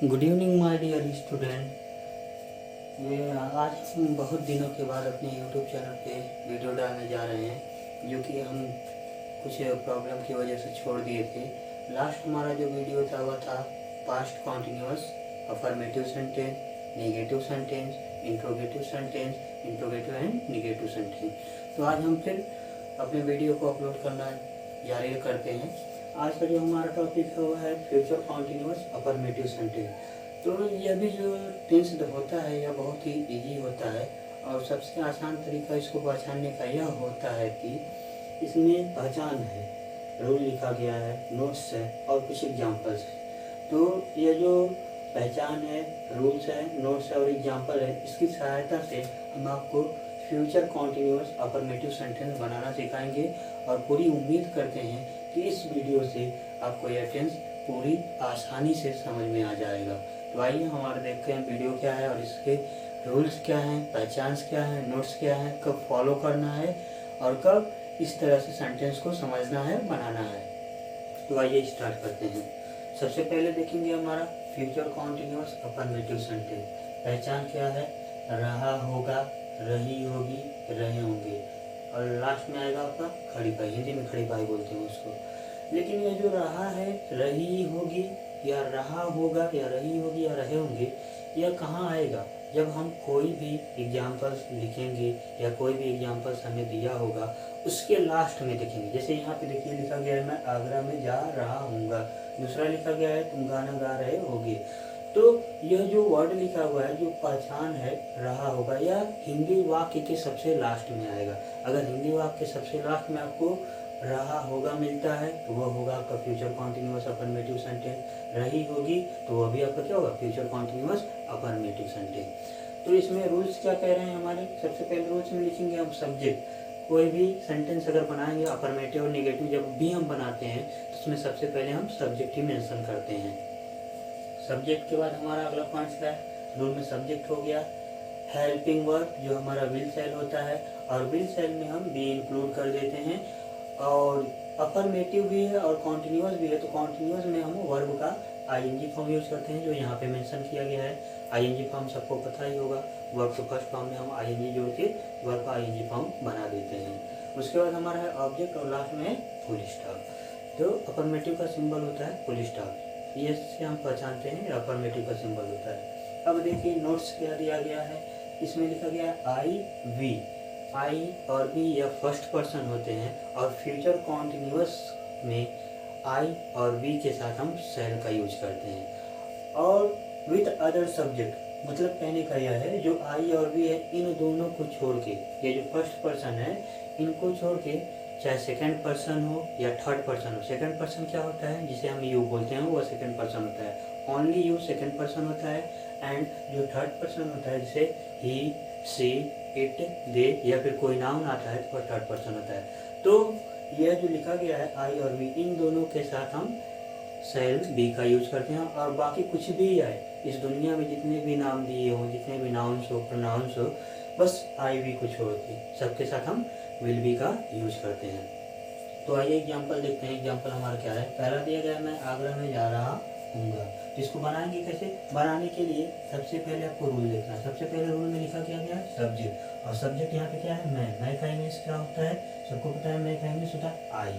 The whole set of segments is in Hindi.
Good evening my dear student. ये आज हम बहुत दिनों के बाद अपने यूट्यूब चैनल पे वीडियो डालने जा रहे हैं, जो कि हम कुछ प्रॉब्लम की वजह से छोड़ दिए थे। लास्ट हमारा जो वीडियो था वह था past continuous, affirmative sentence, negative sentence, interrogative sentence, interrogative and negative sentence. तो आज हम फिर अपने वीडियो को अपलोड करना जारी करते हैं। आज का जो हमारा टॉपिक है वो है फ्यूचर कॉन्टिन्यूअस अफर्मेटिव सेंटेंस। तो यह भी जो टेंस होता है यह बहुत ही इजी होता है, और सबसे आसान तरीका इसको पहचानने का यह होता है कि इसमें पहचान है, रूल लिखा गया है, नोट्स है और कुछ एग्जाम्पल्स है। तो यह जो पहचान है, रूल्स है, नोट्स है और एग्जाम्पल है, इसकी सहायता से हम आपको फ्यूचर कॉन्टिन्यूअस अफर्मेटिव सेंटेंस बनाना सिखाएंगे। और पूरी उम्मीद करते हैं कि इस वीडियो से आपको यह टेंस पूरी आसानी से समझ में आ जाएगा। तो आइए हमारे देखते हैं वीडियो क्या है और इसके रूल्स क्या हैं, पहचान क्या है, नोट्स क्या है, कब फॉलो करना है और कब इस तरह से सेंटेंस को समझना है, बनाना है। तो आइए स्टार्ट करते हैं। सबसे पहले देखेंगे हमारा फ्यूचर कॉन्टिन्यूअस अफर्मेटिव सेंटेंस। पहचान क्या है? रहा होगा, रही होगी, रहे होंगे और लास्ट में आएगा आपका खड़ी पाई। हिंदी में खड़ी पाई बोलते हैं उसको। लेकिन ये जो रहा है, रही होगी या रहा होगा या रही होगी या रहे होंगे, यह कहाँ आएगा? जब हम कोई भी एग्जाम्पल्स लिखेंगे या कोई भी एग्जाम्पल्स हमें दिया होगा उसके लास्ट में देखेंगे। जैसे यहाँ पे देखिए लिखा गया है मैं आगरा में जा रहा हूँगा, दूसरा लिखा गया है तुम गाना गा रहे होगे। तो यह जो वर्ड लिखा हुआ है, जो पहचान है रहा होगा, यह हिंदी वाक्य के सबसे लास्ट में आएगा। अगर हिंदी वाक्य के सबसे लास्ट में आपको रहा होगा मिलता है तो वह होगा आपका फ्यूचर कॉन्टिन्यूअस अफर्मेटिव सेंटेंस। रही होगी तो वह भी आपका क्या होगा? Future continuous affirmative sentence. तो इसमें रूल्स क्या कह रहे हैं हमारे? सबसे पहले रूल्स में लिखेंगे हम सब्जेक्ट। कोई भी सेंटेंस अगर बनाएंगे अफर्मेटिव और नेगेटिव जब भी हम बनाते हैं तो उसमें सबसे पहले हम सब्जेक्ट ही मेंशन करते हैं। सब्जेक्ट के बाद हमारा अगला पॉइंट क्या है? रूल में सब्जेक्ट हो गया। हेल्पिंग वर्ब जो हमारा विल सेल होता है, और विल सेल में हम बी इंक्लूड कर देते हैं। और अफर्मेटिव भी है और कॉन्टिन्यूअस भी है, तो कॉन्टिन्यूअस में हम वर्ब का आईएनजी फॉर्म यूज करते हैं, जो यहाँ पे मेंशन किया गया है। आईएनजी फॉर्म सबको पता ही होगा। वर्ब के फर्स्ट फॉर्म में हम आईएनजी जोड़ के वर्ब का आईएनजी फॉर्म बना देते हैं। उसके बाद हमारा है ऑब्जेक्ट और लास्ट में है फुल स्टॉप। तो अफर्मेटिव का सिंबल होता है फुल स्टॉप, ये से हम पहचानते हैं अफर्मेटिव का सिंबल होता है। अब देखिए नोट्स क्या दिया गया है। इसमें लिखा गया है आई वी। आई और वी यह फर्स्ट पर्सन होते हैं, और फ्यूचर कॉन्टिन्यूअस में आई और वी के साथ हम सेल का यूज करते हैं। और विथ अदर सब्जेक्ट, मतलब कहने का यह है जो आई और वी है इन दोनों को छोड़ के, ये जो फर्स्ट पर्सन है इनको छोड़ के, चाहे सेकंड पर्सन हो या थर्ड पर्सन हो। सेकंड पर्सन क्या होता है? जिसे हम यू बोलते हैं वह सेकंड पर्सन होता है। ओनली यू सेकंड पर्सन होता है। एंड जो थर्ड पर्सन होता है जैसे ही, सी, इट, दे या फिर कोई नाउन आता है तो वह थर्ड पर्सन होता है। तो यह जो लिखा गया है आई और वी, इन दोनों के साथ हम सेल बी का यूज करते हैं। और बाकी कुछ भी आए इस दुनिया में, जितने भी नाम दिए हों, जितने भी नाउन्स हो, प्रोनाउंस हो, बस आई वी को छोड़ के सबके साथ हम विल बी का यूज करते हैं। तो आइए एग्जाम्पल देखते हैं। एग्जाम्पल हमारा क्या है? पहला दिया गया मैं आगरा में जा रहा हूँगा। इसको बनाएंगे कैसे? बनाने के लिए सबसे पहले आपको रूल देखना है। सबसे पहले रूल में लिखा गया है सब्जेक्ट, और सब्जेक्ट यहाँ पे क्या है? मैं का इंग्लिश क्या होता है? सबको पता है मैं का इंग्लिश होता है आई।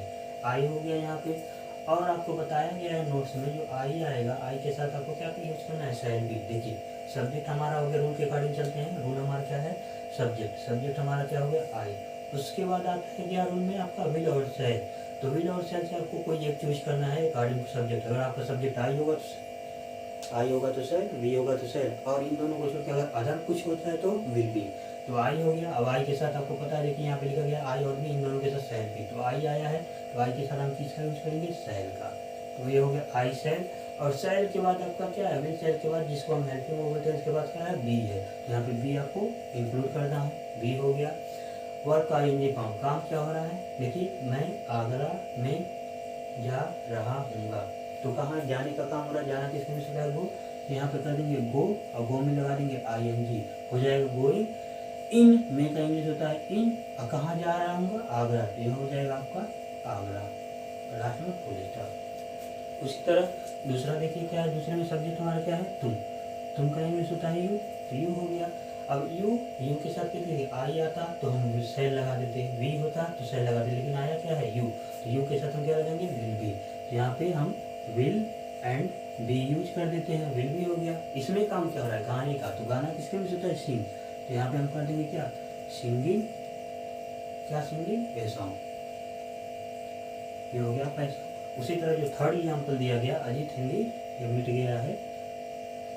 आई हो गया यहाँ पे। और आपको बताया गया है नोट्स में जो आई आएगा, आई के साथ आपको क्या यूज करना है? Cell B. देखिए सब्जेक्ट हमारा हो गया, रूल के अकॉर्डिंग चलते हैं। रूल हमारा क्या है? सब्जेक्ट। सब्जेक्ट हमारा क्या हो गया? आई। उसके बाद आता है क्या रूल में आपका? विल और सेल। तो विल और सेल से आपको कोई एक चूज करना है अकॉर्डिंग टू सब्जेक्ट। अगर आपका सब्जेक्ट आई होगा तो सेल, वी होगा तो सेल, और इन दोनों को छोड़ के अगर अदर कुछ होता है तो विल बी। तो आई हो गया। अब आई के साथ आपको पता है देखिए यहाँ पे लिखा गया आई और बी, इन दोनों के साथ सेल भी। तो आई आया है तो आई के साथ हम किसका यूज करेंगे? सेल का। तो ये हो गया आई सेल। और सेल के बाद आपका क्या है? विल सेल के बाद जिसको हम हेल्पिंग बोलते हैं उसके बाद क्या है? बी है। तो यहाँ पे बी आपको इंक्लूड करना है। बी हो गया। वर्क का आईएनजी फॉर्म। काम क्या हो रहा है? देखिए मैं आगरा में जा रहा हूँगा। तो कहाँ जाने का काम हो रहा है? जाना किस में से गो, यहाँ पे कर देंगे गो, और गो में लगा देंगे आईएनजी, हो जाएगा गोइंग। इन में का इंग्लिश होता है इन, और कहाँ जा रहा हूँ? आगरा। ये हो जाएगा आपका आगरा। लास्ट में फुल स्टॉप। उसी तरह दूसरा देखिए क्या है, दूसरे में सब्जेक्ट हमारा क्या है, तुम का इंग्लिश होता है यू, तो यू हो गया। अब यू के साथ क्या देखिए, आई आता तो हम सेल लगा देते, वी होता तो सेल लगा देते, लेकिन आया क्या है, यू, तो यू के साथ हम क्या लगाएंगे, विल बी। तो यहाँ पे हम विल एंड बी यूज कर देते हैं, विल बी हो गया। इसमें काम क्या हो रहा है, गाने का, तो गाना किसके में होता है, सिंग, तो यहाँ पे हम कर देंगे क्या, सिंगिंग, क्या सिंगिंग, ए सॉन्ग, ये हो गया पैसा। उसी तरह जो थर्ड एग्जाम्पल दिया गया, अजीत हिंदी, ये मिट गया है,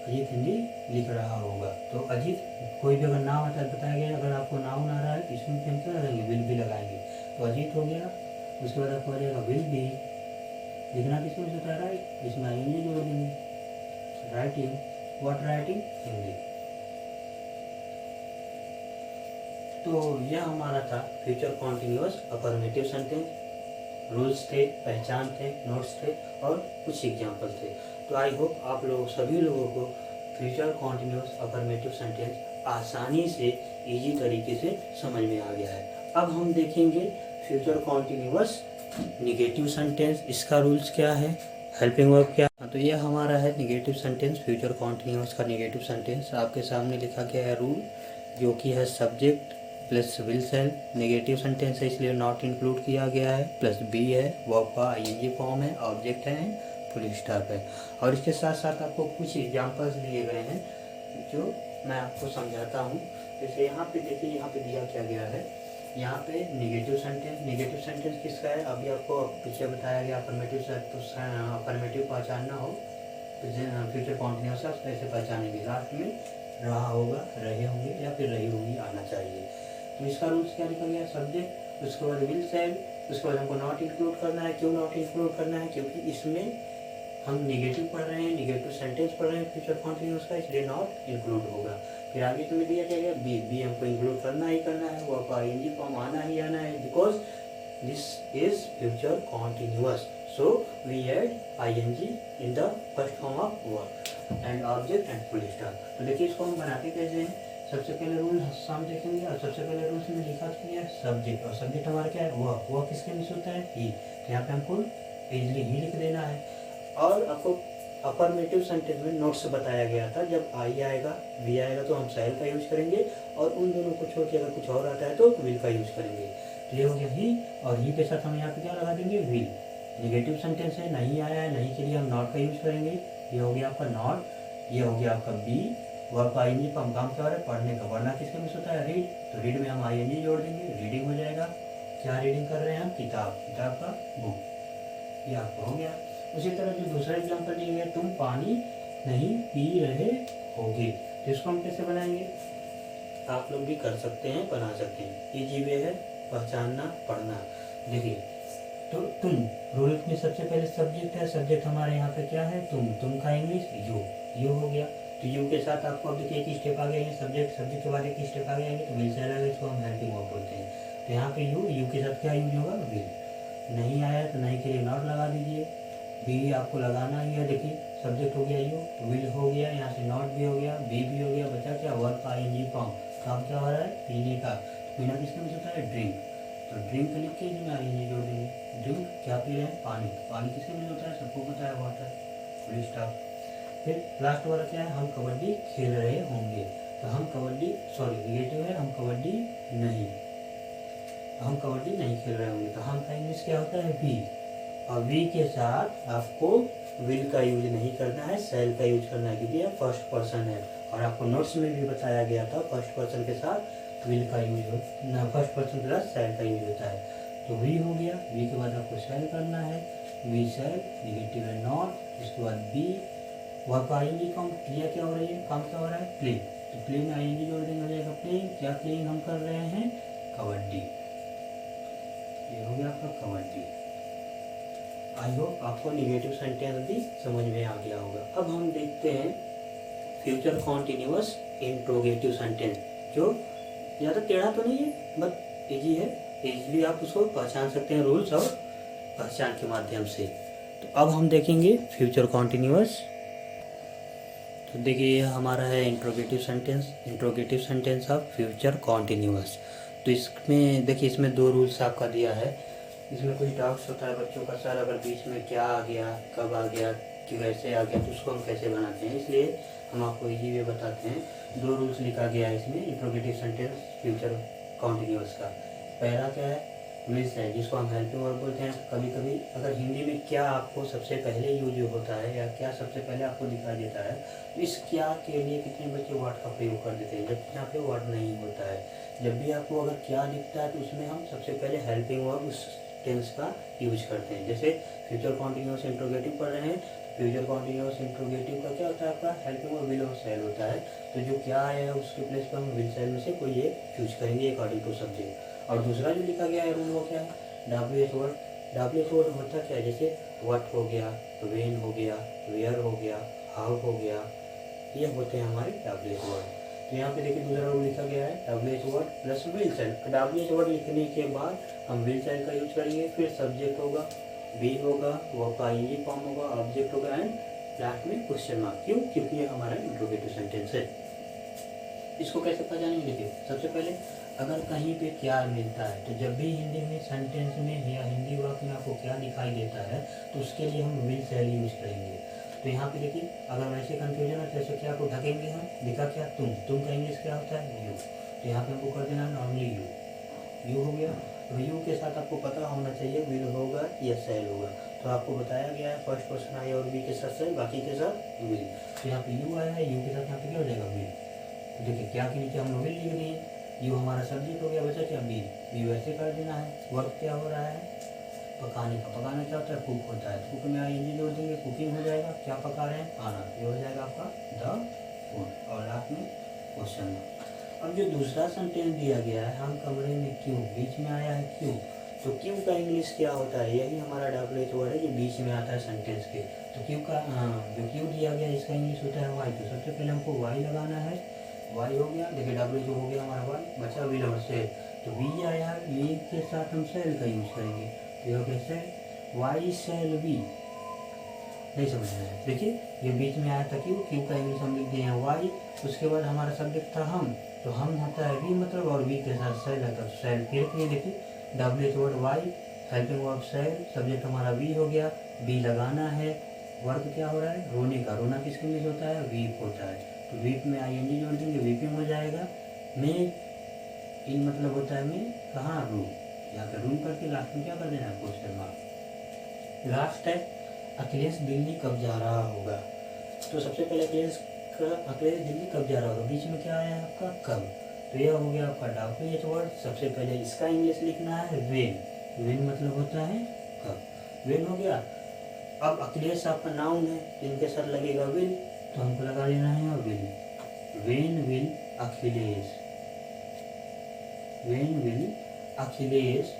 अजीत हिंदी लिख रहा होगा, तो अजीत कोई भी अगर नाम आता है बताया गया, अगर आपको नाउन आ रहा है इसमें हम क्या लगाएंगे, विल बी लगाएंगे, तो अजीत हो गया। उसके बाद आपको आ जाएगा विल बी, लिखना किसमें होता है, राइट, इसमें आएंगे जोड़ देंगे, राइटिंग, व्हाट राइटिंग, हिंदी। तो यह हमारा था future continuous affirmative sentence. Rules थे, पहचान थे, नोट्स थे और कुछ एग्जाम्पल थे। तो आई होप आप लोग सभी लोगों को फ्यूचर कॉन्टिन्यूअस अफर्मेटिव सेंटेंस आसानी से इजी तरीके से समझ में आ गया है। अब हम देखेंगे फ्यूचर कॉन्टिन्यूअस निगेटिव सेंटेंस, इसका रूल्स क्या है, हेल्पिंग वर्ब क्या है। तो यह हमारा है निगेटिव सेंटेंस, फ्यूचर कॉन्टिन्यूअस का निगेटिव सेंटेंस। आपके सामने लिखा गया है रूल, जो कि है subject plus will shall, negative sentence है इसलिए नॉट इंक्लूड किया गया है, प्लस बी है, वर्ब का आईएनजी फॉर्म है, ऑब्जेक्ट है, फुल स्टॉप है। और इसके साथ साथ आपको कुछ एग्जांपल्स दिए गए हैं जो मैं आपको समझाता हूँ। जैसे यहाँ पे देखिए, यहाँ पे दिया क्या गया है, यहाँ पे निगेटिव सेंटेंस किसका है, अभी आपको पीछे बताया गया अफर्मेटिव से, तो अफर्मेटिव पहचानना हो फ्यूचर कॉन्टिन्यूअस कैसे पहचानेंगे, लास्ट में रहा होगा, रहे होंगे या फिर रही होगी आना चाहिए। तो इसका रूल्स क्या लिखा गया, सब्जेक्ट, उसके बाद विल सेल, उसके बाद हमको नॉट इंक्लूड करना है। क्यों नॉट इंक्लूड करना है, क्योंकि इसमें हम निगेटिव पढ़ रहे हैं, निगेटिव सेंटेंस पढ़ रहे हैं फ्यूचर कॉन्टिन्यूअस का, इसलिए नॉट इंक्लूड होगा। फिर आगे तुम्हें दिया क्या गया, बी हमको इंक्लूड करना ही करना है, वो आईएनजी फॉर्म आना ही आना है, because this is future continuous, so we add ING in the first form of verb and object and full stop. तो देखिए इसको हम बनाते कैसे हैं, सबसे पहले रूल सामने देखेंगे, और सबसे पहले रूल्स में लिखा क्या है, सब्जेक्ट, और सब्जेक्ट हमारा क्या है, वह किसके मिस होता है, ही, तो यहाँ पे हमको इजली ही लिख देना है। और आपको अफर्मेटिव सेंटेंस में नोट्स बताया गया था, जब आई आएगा, वी आएगा तो हम सेल का यूज करेंगे, और उन दोनों को छोड़ के अगर कुछ और आता है तो विल का यूज करेंगे। तो ये हो गया ही, और ही के साथ हम यहाँ पे क्या लगा देंगे, विल। निगेटिव सेंटेंस है, नहीं आया है, नहीं के लिए हम नॉट का यूज करेंगे, ये हो गया आपका नॉट, ये हो गया आपका बी, वर्ब आईएनजी पर हम काम क्या हो रहा है, पढ़ने का, पढ़ना किसके मिस होता है, रीड, तो रीड में हम आईएनजी जोड़ देंगे, रीडिंग हो जाएगा। क्या रीडिंग कर रहे हैं हम, किताब का बुक, ये आपका हो गया। उसी तरह जो दूसरा एग्जाम्पल दिया गया, तुम पानी नहीं पी रहे होगे, तो इसको हम कैसे बनाएंगे, आप लोग भी कर सकते हैं, बना सकते हैं, इजी वे है पहचानना, पढ़ना। देखिए, तो तुम रूल में सबसे पहले सब्जेक्ट है, सब्जेक्ट हमारे यहाँ पे क्या है, तुम का इंग्लिश यू हो गया। तो यू के साथ आपको अब देखिए एक स्टेप आ गया, सब्जेक्ट के बाद एक स्टेप आ गया, तो विल से अलग, इसको हम हेल्पिंग वर्ब बोलते हैं। तो यहाँ पे यू के साथ क्या यूज होगा, विल। नहीं आया तो नहीं के लिए नॉट लगा दीजिए, बी आपको लगाना ही है। देखिए सब्जेक्ट हो गया यू, विल हो गया, यहाँ से नॉट भी हो गया, बी भी हो गया, बचा क्या, वर्ब का आईएनजी फॉर्म, काम क्या हो रहा है, पीने का, पीना किसके में होता है, ड्रिंक, तो ड्रिंक लिख के इसमें आईएनजी जोड़ देंगे, ड्रिंक क्या पी रहे हैं, पानी, पानी किसके में होता है, सबको पता है, वाटर, फुल स्टॉप। फिर लास्ट वाला क्या है, हम कबड्डी खेल रहे होंगे, तो हम कबड्डी, सॉरी निगेटिव है, हम कबड्डी नहीं खेल रहे होंगे, तो हम का इंग्लिश क्या होता है, वी, और वी के साथ आपको विल का यूज नहीं करना है, सेल का यूज करना है, क्योंकि यह फर्स्ट पर्सन है, और आपको नोट्स में भी बताया गया था फर्स्ट पर्सन के साथ विल का यूज हो, फर्स्ट पर्सन के साथ सेल का यूज होता है। तो वी हो गया, वी के बाद आपको सेल करना है, वी सेल, निगेटिव है नॉट, इसके बाद बी, वर्ब का आईएनजी काम, क्रिया क्या हो रही है, काम क्या हो रहा है, प्ले, तो प्ले में आईएनजी जोड़ देंगे, हो जाएगा प्लेइंग, क्या प्लेइंग हम कर रहे हैं, कबड्डी, ये हो गया आपका कबड्डी। आई होप आपको निगेटिव सेंटेंस भी समझ में आ गया होगा। अब हम देखते हैं फ्यूचर कॉन्टिन्यूअस इंट्रोगेटिव सेंटेंस, जो ज़्यादा टेढ़ा तो नहीं है, बट इजी है, इजीली आप उसको पहचान सकते हैं रूल्स और पहचान के माध्यम से। तो अब हम देखेंगे फ्यूचर कॉन्टिन्यूअस। तो देखिए ये हमारा है interrogative sentence of future continuous. तो इसमें देखिए, इसमें दो रूल्स आपका दिया है, इसमें कुछ डाउट्स होता है बच्चों का, सर अगर बीच में क्या आ गया, कब आ गया, कि वैसे आ गया, तो उसको हम कैसे बनाते हैं। इसलिए हम आपको इजी वे बताते हैं। 2 रूल्स लिखा गया है इसमें इंट्रोगेटिव सेंटेंस फ्यूचर कॉन्टिन्यूअस का। पहला क्या है, विल से, जिसको हम हेल्पिंग वर्ब बोलते हैं। कभी कभी अगर हिंदी में क्या आपको सबसे पहले यूज होता है या क्या सबसे पहले आपको दिखाई देता है, तो इस क्या के लिए कितने बच्चे वर्ड का प्रयोग कर देते हैं, जब यहाँ पे वर्ड नहीं होता है। जब भी आपको अगर क्या दिखता है तो उसमें हम सबसे पहले हेल्पिंग वर्ब उस टेंस का यूज करते हैं। जैसे फ्यूचर कॉन्टिन्यूअस इंट्रोगेटिव पढ़ रहे हैं, फ्यूचर कॉन्टिन्यूअस इंट्रोगेटिव का क्या होता है, आपका हेल्पिंग वर्ब विल और शैल होता है। तो जो क्या है उसके प्लेस पर हम विल शैल में से कोई एक चूज करेंगे अकॉर्डिंग टू सब्जेक्ट। और दूसरा जो लिखा गया है रूल वो क्या है, WH वर्ड। WH वर्ड होता क्या है, जैसे व्हाट हो गया, व्हेन हो गया, वेयर हो गया, हाउ हो गया, ये होते हैं हमारे WH वर्ड। तो यहाँ पे देखिए दूसरा रूल लिखा गया है WH word plus will shell. WH word लिखने के बाद हम विल शैल का यूज करेंगे, फिर सब्जेक्ट होगा, बी होगा, वर्ब का ing फॉर्म होगा, ऑब्जेक्ट होगा एंड लास्ट में क्वेश्चन मार्क। क्यों, क्योंकि ये हमारा इंट्रोगेटिव सेंटेंस है। इसको कैसे पहचानेंगे, देखिए सबसे पहले अगर कहीं पे क्या मिलता है, तो जब भी हिंदी में सेंटेंस में या हिंदी वाक्य में आपको क्या दिखाई देता है, तो उसके लिए हम विल शैल यूज करेंगे। तो यहाँ पे देखिए अगर वैसे कंफ्यूजन है तो ऐसे क्या को ढकेंगे हम, दिखा क्या, तुम का इंग्लिश क्या होता है, यू। तो यहाँ पे हमको कर देना नॉर्मली यू हो गया। तो यू के साथ आपको पता होना चाहिए विल होगा या शैल होगा। तो आपको बताया गया है फर्स्ट पर्सन आई और बी के साथ शैल, बाकी के साथ विल। तो यहाँ पे यू आया है, यू के साथ यहाँ पे क्या हो जाएगा, विल। तो देखिए क्या के नीचे हम लोग विल लिख दिए, यू हमारा सब्जेक्ट हो गया, बचा क्या, बी। बी वैसे कर देना है। वर्क क्या हो रहा है, पकाने का। पकाना क्या होता है, कुक होता है। कुक में ing जोड़ देंगे, कुकिंग हो जाएगा। क्या पका रहे हैं, खाना। ये हो जाएगा आपका द फूड और लास्ट में क्वेश्चन मार्क। अब जो दूसरा सेंटेंस दिया गया है, हम कमरे में क्यों, बीच में आया है क्यों। तो क्यों का इंग्लिश क्या होता है, यही हमारा WH वर्ड है जो बीच में आता है सेंटेंस के। तो क्यों का जो क्यों दिया गया इसका इंग्लिश होता है वाई। तो सबसे पहले हमको वाई लगाना है, वाई हो गया। देखिए WH हो गया हमारा वाई, बचा विल और शैल। तो बी आया, बी के साथ हम शैल का यूज करेंगे। तो हो गया शैल, वाई शैल बी। नहीं समझ में आया, देखिए ये बीच में आया था क्यों, क्यों का इंग्लिश हम लिख दिए हैं वाई। उसके बाद हमारा सब्जेक्ट था हम, तो हम होता है बी मतलब, और बी के साथ शैल है तो शैल। फिर देखिए WH word why, helping verb shall, subject हमारा बी हो गया। बी लगाना है, वर्क क्या हो रहा है, रोने का। रोना किसके इंग्लिश होता है, वीप होता है। तो वीप में ing जोड़ देंगे, वीपिंग हो जाएगा। में इन मतलब होता है में, कहाँ, रूम। यहाँ पे रूम करके लास्ट में क्या कर देना है, क्वेश्चन मार्क। लास्ट है अखिलेश दिल्ली कब जा रहा होगा। तो सबसे पहले अखिलेश दिल्ली कब जा रहा होगा, बीच में क्या आया है आपका कब। तो यह हो गया आपका WH वर्ड। सबसे पहले इसका इंग्लिश लिखना है वेन। वेन मतलब होता है कब, वेन हो गया। अब अखिलेश आपका नाउन है तो इनके साथ लगेगा विल, तो हमको लगा लेना है will. When will Akhilesh, when will Akhilesh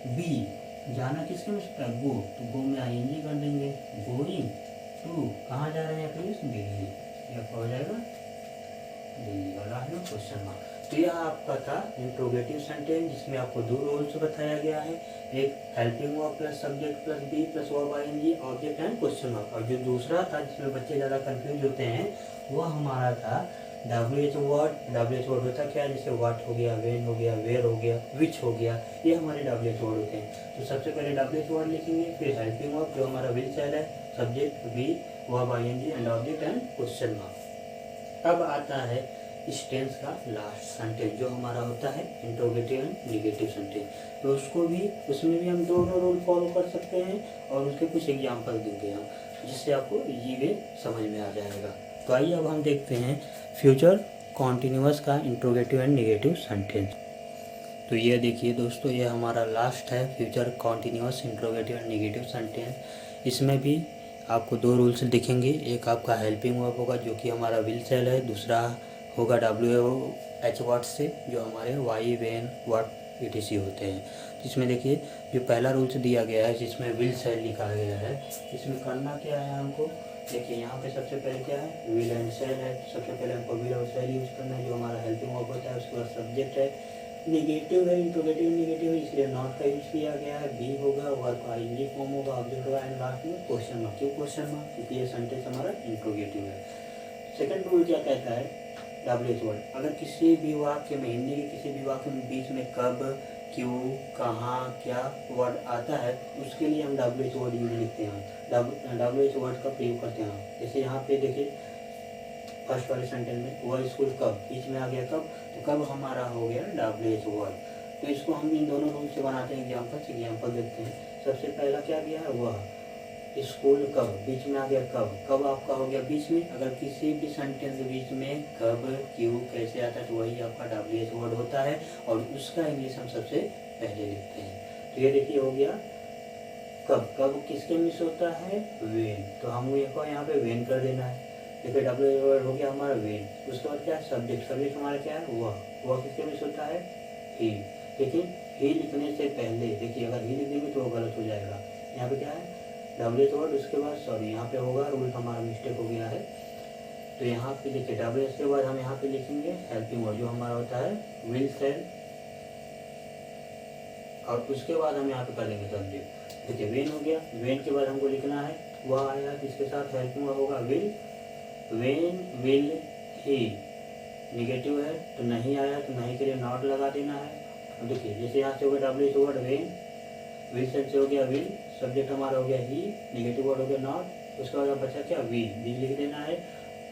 be, जाना किसके में सकता है, गो। तो गो में ing कर देंगे, गोइंग टू, कहाँ जा रहे हैं अखिलेश, दिल्ली। यह हो जाएगा दिल्ली और लास्ट में क्वेश्चन मार्क। तो यह आपका था इंट्रोगेटिव सेंटेंस, जिसमें आपको 2 रूल्स बताया गया है, एक helping verb plus subject plus be plus verb ing, object and question mark. और जो दूसरा था जिसमें बच्चे ज़्यादा कंफ्यूज होते हैं, वह हमारा था WH वर्ड। WH वर्ड होता क्या है, जैसे व्हाट हो गया, वेन हो गया, वेयर हो गया, विच हो गया, ये हमारे WH वर्ड होते हैं। तो सबसे पहले WH वर्ड लिखेंगे, फिर हेल्पिंग वर्ब जो हमारा विल शैल है, subject be, verb ing and object and question mark. अब आता है इस टेंस का लास्ट सेंटेंस जो हमारा होता है इंट्रोगेटिव एंड नेगेटिव सेंटेंस। तो उसको भी, उसमें भी हम दोनों रूल फॉलो कर सकते हैं और उसके कुछ एग्जाम्पल देंगे हम, जिससे आपको इजी वे समझ में आ जाएगा। तो आइए अब हम देखते हैं फ्यूचर कॉन्टिन्यूअस का इंट्रोगेटिव एंड नेगेटिव सेंटेंस। तो ये देखिए दोस्तों, ये हमारा लास्ट है future continuous interrogative and negative sentence. इसमें भी आपको 2 रूल्स दिखेंगे, एक आपका हेल्पिंग वर्ब होगा जो कि हमारा विल शैल है, दूसरा होगा WH वर्ड से जो हमारे वाई, वेन, व्हाट etc होते हैं। जिसमें देखिए जो पहला रूल्स दिया गया है जिसमें विल शैल लिखा गया है, इसमें करना क्या है हमको, देखिए यहाँ पे सबसे पहले क्या है, विल एंड शैल है। सबसे पहले हमको विल और शैल यूज करना है जो हमारा हेल्पिंग वर्ब होता है। उसके बाद सब्जेक्ट है, निगेटिव है, इंट्रोगेटिव निगेटिव है इसलिए नॉट का यूज किया गया है। बी होगा, वर्ब का ing फॉर्म होगा, ऑब्जेक्ट होगा एंड लास्ट में क्वेश्चन मार्क। क्यों क्वेश्चन मार्क, क्योंकि ये सेंटेंस हमारा इंट्रोगेटिव है। सेकंड रूल क्या कहता है, WH वर्ड। अगर किसी भी वाक्य में, हिंदी के किसी भी वाक्य में बीच में कब क्यों, कहाँ, क्या वर्ड आता है, उसके लिए हम WH वर्ड यूज लिखते हैं, WH वर्ड का प्रयोग करते हैं। जैसे यहाँ पे देखिए फर्स्ट वाले सेंटेंस में वह स्कूल कब, बीच में आ गया कब, तो कब हमारा हो गया WH वर्ड। तो इसको हम इन दोनों रूल से बनाते हैं। एग्जाम्पल देखते हैं। सबसे पहला क्या गया है, वह स्कूल कब, बीच में आ गया कब, कब आपका हो गया बीच में। अगर किसी भी सेंटेंस के बीच में कब, क्यों, कैसे आता है तो वही आपका WH वर्ड होता है और उसका इंग्लिश हम सबसे पहले लिखते हैं। तो ये देखिए हो गया कब, कब किसके मिस होता है, वेन, तो हम को यहाँ पे वेन कर देना है। देखिए WH वर्ड हो गया हमारा वेन। उसके बाद क्या है, सब्जेक्ट, सब्जेक्ट हमारा क्या है, वह किसके मिस होता है, ही। लेकिन ही लिखने से पहले देखिए अगर ही लिख देंगे तो वो गलत हो जाएगा। यहाँ पे क्या है WH वर्ड, उसके बाद सॉरी यहाँ पे होगा रूल, हमारा मिस्टेक हो गया है। तो यहाँ पे देखिए WH के बाद हम यहाँ पे लिखेंगे हेल्पिंग वर्ड जो हमारा होता है विल, सेल, और उसके बाद हम यहाँ पे कर देंगे सब्जेक्ट। देखिए वेन हो गया, वेन के बाद हमको लिखना है वह आया, इसके साथ हेल्पिंग वर्ड होगा will, when, will, he. Negative है तो नहीं आया तो नहीं के लिए नॉट लगा देना है। देखिए जैसे यहाँ से हो गया WH word when, will shall से हो गया विल, सब्जेक्ट हमारा हो गया ही, निगेटिव वर्ड हो गया नॉट, उसके बाद बचा क्या वी लिख देना है।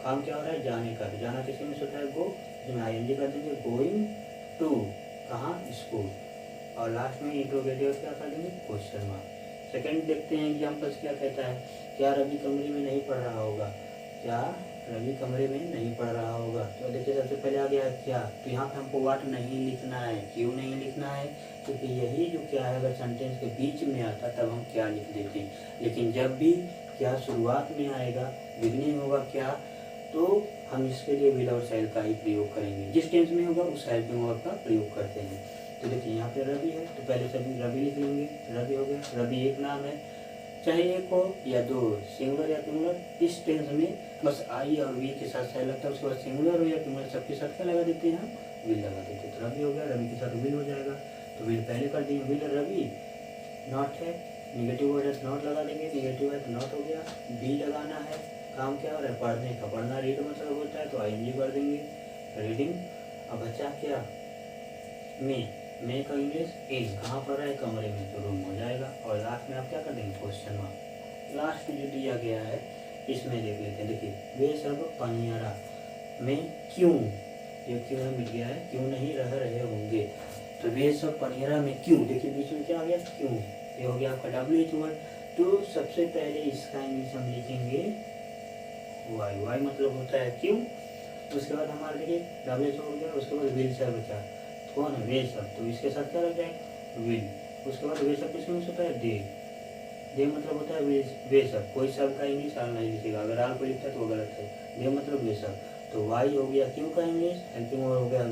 काम क्या हो रहा है, जाने का, जाना किसके में होता है, गो, इसमें ING कर देंगे, गोइंग टू, कहाँ, स्कूल, और लास्ट में इंट्रोगेटिव क्या कर देंगे, क्वेश्चन मार्क। सेकंड देखते हैं एग्जाम्पल्स क्या कहता है, क्या रवि कमरे में नहीं पढ़ रहा होगा, क्या रवि कमरे में नहीं पढ़ रहा होगा। तो देखिए सबसे पहले आ गया है क्या, तो यहाँ पे हमको वाट नहीं लिखना है, क्यों नहीं लिखना है, क्योंकि यही जो क्या है अगर सेंटेंस के बीच में आता तब हम क्या लिख देते हैं। लेकिन जब भी क्या शुरुआत में आएगा, बिगनिंग होगा क्या, तो हम इसके लिए विल और शैल का ही प्रयोग करेंगे। जिस टेंस में होगा उस हेल्पिंग वर्ब का प्रयोग करते हैं। तो देखिए यहाँ पे रवि है तो पहले सभी रवि लिख लेंगे, रवि हो गया, रवि एक नाम है, चाहे एक हो या दो, सिंगुलर या प्लूरल। इस टेंस में बस आई और वी के साथ शैल लगता है, उसके बाद सिंगुलर हो या प्लूरल सबके साथ क्या लगा देते हैं, हम विल लगा देते हैं। तो रवि हो गया, रवि के साथ विल हो जाएगा, तो विल पहले कर देंगे, विल रवि। नॉट है, निगेटिव वर्ड है तो नॉट लगा देंगे, निगेटिव है तो नॉट हो गया, बी लगाना है। काम क्या हो रहा है, पढ़ने का, पढ़ना रीड मतलब होता है तो ING कर देंगे, रीडिंग। अब बच्चा क्या, मैं का इंग्लिश इन, कहाँ पर है, कमरे में, तो रूम हो जाएगा। और लास्ट में आप क्या कर देंगे, क्वेश्चन मार्क। लास्ट में जो दिया गया है इसमें देख लेते हैं। देखिए वे सब पनियारा में क्यों, ये क्यों है मिल गया है, क्यों नहीं रह रहे होंगे। तो वे सब पनियारा में क्यों, देखिए बीच में क्या आ गया, क्यों, ये हो गया आपका WH वर्ड। तो सबसे पहले इसका इंग्लिश हम लिखेंगे वाई, वाई मतलब होता है क्यों। उसके बाद हमारे देखिए WH हो गया, उसके बाद विल से बचा कौन है, वे सब, तो इसके साथ क्या लग जाएगा, विल। उसके बाद वे सब किसमें होता है, दे मतलब होता है वे सब, कोई सब का इंग्लिश आल नहीं लिखेगा, अगर आल को लिखता है तो वो गलत है, दे मतलब वे सब। तो वाई हो गया क्यों का इंग्लिश, हेल्पिंग वर्ड हो गया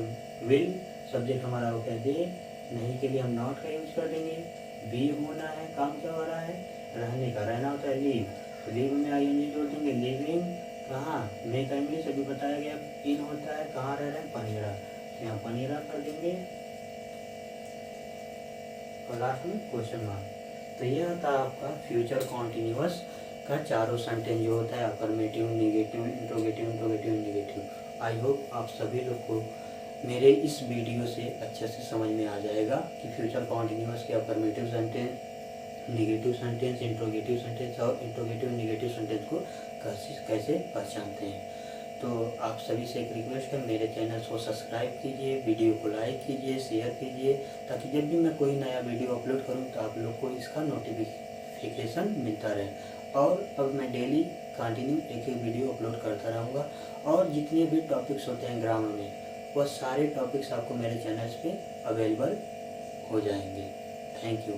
विल, सब्जेक्ट हमारा हो गया दे, नहीं के लिए हम नॉट का यूज कर देंगे, बी होना है, काम क्या हो रहा है, रहने का, रहना होता है लीव, तो लीव में ING जोड़ देंगे, लिविंग, कहाँ, मे का इंग्लिश अभी बताया गया इन होता है, कहाँ रह रहे हैं, पनीरा, यहाँ पनीरा कर देंगे, और लास्ट में क्वेश्चन मार्क। तो यह था आपका फ्यूचर कॉन्टिन्यूअस का चारों सेंटेंस जो होता है affirmative, negative, interrogative, interrogative, negative. I hope आप सभी लोग को मेरे इस वीडियो से अच्छे से समझ में आ जाएगा कि फ्यूचर कॉन्टिन्यूअस के affirmative sentence, negative sentence, interrogative sentence और इंट्रोगेटिव नेगेटिव सेंटेंस को कैसे पहचानते हैं। तो आप सभी से एक रिक्वेस्ट है, मेरे चैनल को सब्सक्राइब कीजिए, वीडियो को लाइक कीजिए, शेयर कीजिए, ताकि जब भी मैं कोई नया वीडियो अपलोड करूं तो आप लोग को इसका नोटिफिकेशन मिलता रहे। और अब मैं डेली कंटिन्यू एक वीडियो अपलोड करता रहूँगा, और जितने भी टॉपिक्स होते हैं ग्रामर में वह सारे टॉपिक्स आपको मेरे चैनल्स पे अवेलेबल हो जाएंगे। Thank you.